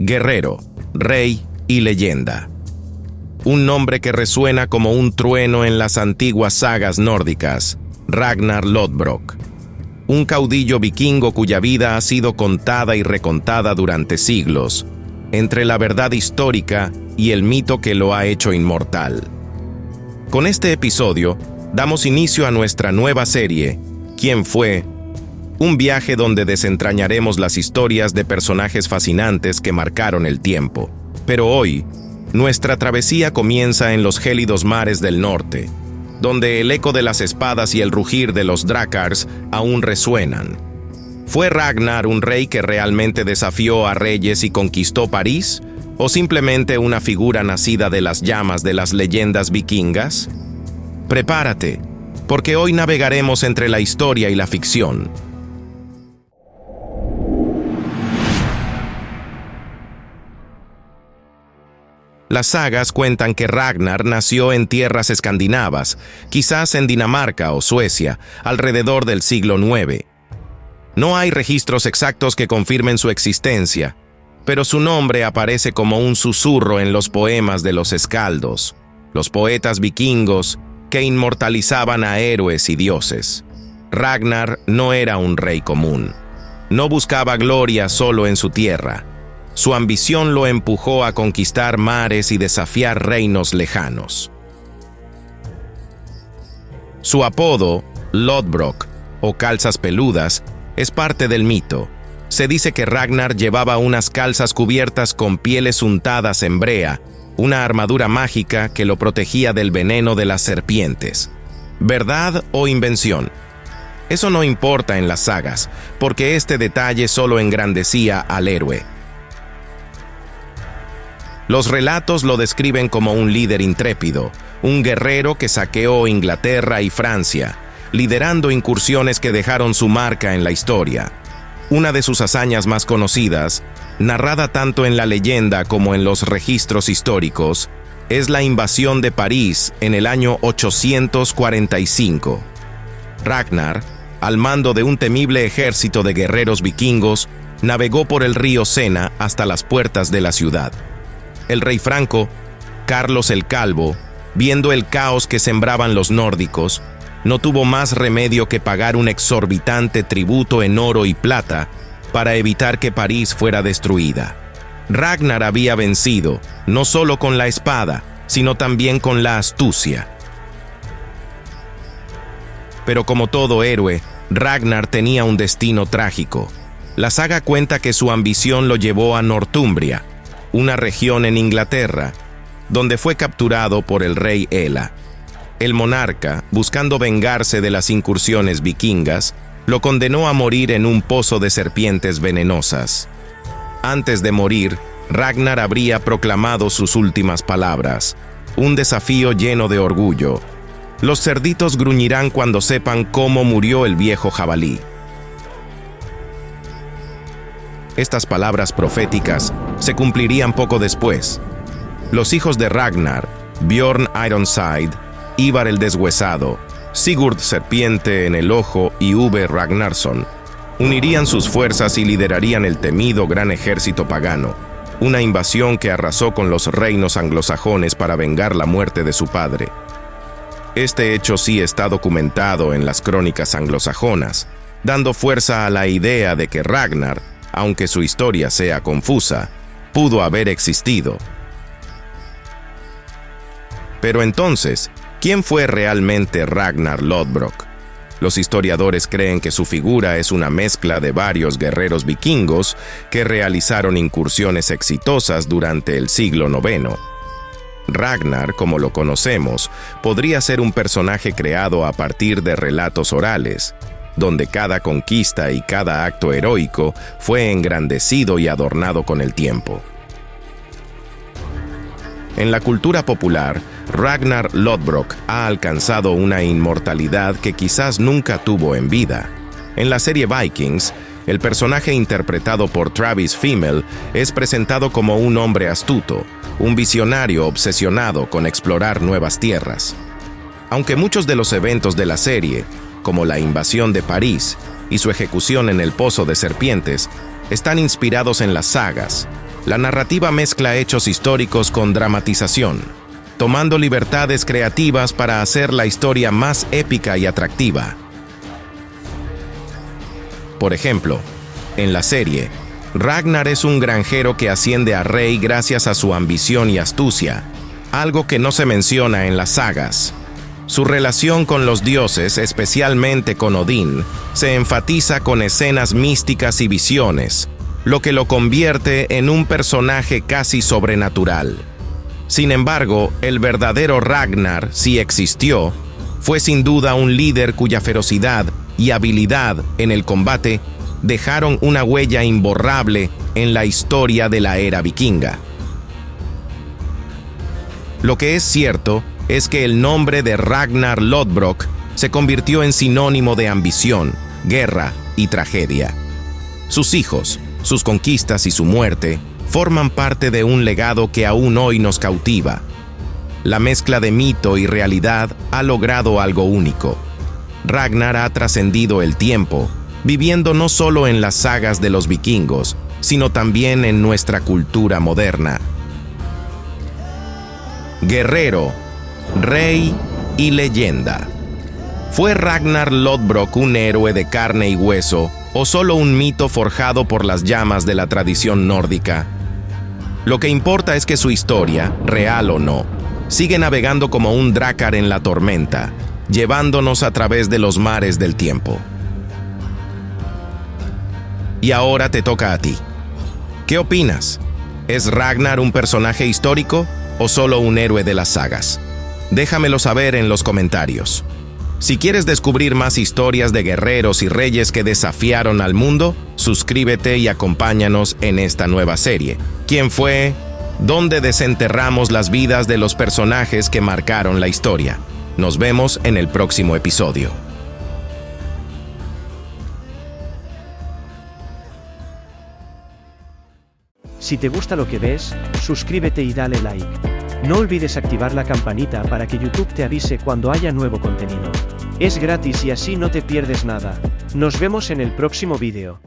Guerrero, rey y leyenda. Un nombre que resuena como un trueno en las antiguas sagas nórdicas, Ragnar Lodbrok. Un caudillo vikingo cuya vida ha sido contada y recontada durante siglos, entre la verdad histórica y el mito que lo ha hecho inmortal. Con este episodio, damos inicio a nuestra nueva serie, ¿Quién fue? Un viaje donde desentrañaremos las historias de personajes fascinantes que marcaron el tiempo. Pero hoy, nuestra travesía comienza en los gélidos mares del norte, donde el eco de las espadas y el rugir de los drácars aún resuenan. ¿Fue Ragnar un rey que realmente desafió a reyes y conquistó París? ¿O simplemente una figura nacida de las llamas de las leyendas vikingas? Prepárate, porque hoy navegaremos entre la historia y la ficción. Las sagas cuentan que Ragnar nació en tierras escandinavas, quizás en Dinamarca o Suecia, alrededor del siglo IX. No hay registros exactos que confirmen su existencia, pero su nombre aparece como un susurro en los poemas de los escaldos, los poetas vikingos que inmortalizaban a héroes y dioses. Ragnar no era un rey común. No buscaba gloria solo en su tierra. Su ambición lo empujó a conquistar mares y desafiar reinos lejanos. Su apodo, Lodbrok, o calzas peludas, es parte del mito. Se dice que Ragnar llevaba unas calzas cubiertas con pieles untadas en brea, una armadura mágica que lo protegía del veneno de las serpientes. ¿Verdad o invención? Eso no importa en las sagas, porque este detalle solo engrandecía al héroe. Los relatos lo describen como un líder intrépido, un guerrero que saqueó Inglaterra y Francia, liderando incursiones que dejaron su marca en la historia. Una de sus hazañas más conocidas, narrada tanto en la leyenda como en los registros históricos, es la invasión de París en el año 845. Ragnar, al mando de un temible ejército de guerreros vikingos, navegó por el río Sena hasta las puertas de la ciudad. El rey franco, Carlos el Calvo, viendo el caos que sembraban los nórdicos, no tuvo más remedio que pagar un exorbitante tributo en oro y plata para evitar que París fuera destruida. Ragnar había vencido, no solo con la espada, sino también con la astucia. Pero como todo héroe, Ragnar tenía un destino trágico. La saga cuenta que su ambición lo llevó a Northumbria, una región en Inglaterra, donde fue capturado por el rey Ela. El monarca, buscando vengarse de las incursiones vikingas, lo condenó a morir en un pozo de serpientes venenosas. Antes de morir, Ragnar habría proclamado sus últimas palabras, un desafío lleno de orgullo. Los cerditos gruñirán cuando sepan cómo murió el viejo jabalí. Estas palabras proféticas se cumplirían poco después. Los hijos de Ragnar, Bjorn Ironside, Ivar el Deshuesado, Sigurd Serpiente en el Ojo y Uve Ragnarsson, unirían sus fuerzas y liderarían el temido gran ejército pagano, una invasión que arrasó con los reinos anglosajones para vengar la muerte de su padre. Este hecho sí está documentado en las crónicas anglosajonas, dando fuerza a la idea de que Ragnar, aunque su historia sea confusa, pudo haber existido. Pero entonces, ¿quién fue realmente Ragnar Lodbrok? Los historiadores creen que su figura es una mezcla de varios guerreros vikingos que realizaron incursiones exitosas durante el siglo IX. Ragnar, como lo conocemos, podría ser un personaje creado a partir de relatos orales, donde cada conquista y cada acto heroico fue engrandecido y adornado con el tiempo. En la cultura popular, Ragnar Lodbrok ha alcanzado una inmortalidad que quizás nunca tuvo en vida. En la serie Vikings, el personaje interpretado por Travis Fimmel es presentado como un hombre astuto, un visionario obsesionado con explorar nuevas tierras. Aunque muchos de los eventos de la serie, como la invasión de París y su ejecución en el Pozo de Serpientes, están inspirados en las sagas, La narrativa mezcla hechos históricos con dramatización, tomando libertades creativas para hacer la historia más épica y atractiva. Por ejemplo, en la serie, Ragnar es un granjero que asciende a rey gracias a su ambición y astucia, algo que no se menciona en las sagas. Su relación con los dioses, especialmente con Odín, se enfatiza con escenas místicas y visiones, lo que lo convierte en un personaje casi sobrenatural. Sin embargo, el verdadero Ragnar, si existió, fue sin duda un líder cuya ferocidad y habilidad en el combate dejaron una huella imborrable en la historia de la era vikinga. Lo que es cierto es que el nombre de Ragnar Lodbrok se convirtió en sinónimo de ambición, guerra y tragedia. Sus hijos, sus conquistas y su muerte forman parte de un legado que aún hoy nos cautiva. La mezcla de mito y realidad ha logrado algo único. Ragnar ha trascendido el tiempo, viviendo no solo en las sagas de los vikingos, sino también en nuestra cultura moderna. Guerrero, rey y leyenda. ¿Fue Ragnar Lodbrok un héroe de carne y hueso o solo un mito forjado por las llamas de la tradición nórdica? Lo que importa es que su historia, real o no, sigue navegando como un drácar en la tormenta, llevándonos a través de los mares del tiempo. Y ahora te toca a ti. ¿Qué opinas? ¿Es Ragnar un personaje histórico o solo un héroe de las sagas? Déjamelo saber en los comentarios. Si quieres descubrir más historias de guerreros y reyes que desafiaron al mundo, suscríbete y acompáñanos en esta nueva serie. ¿Quién fue? ¿Dónde desenterramos las vidas de los personajes que marcaron la historia? Nos vemos en el próximo episodio. Si te gusta lo que ves, suscríbete y dale like. No olvides activar la campanita para que YouTube te avise cuando haya nuevo contenido. Es gratis y así no te pierdes nada. Nos vemos en el próximo vídeo.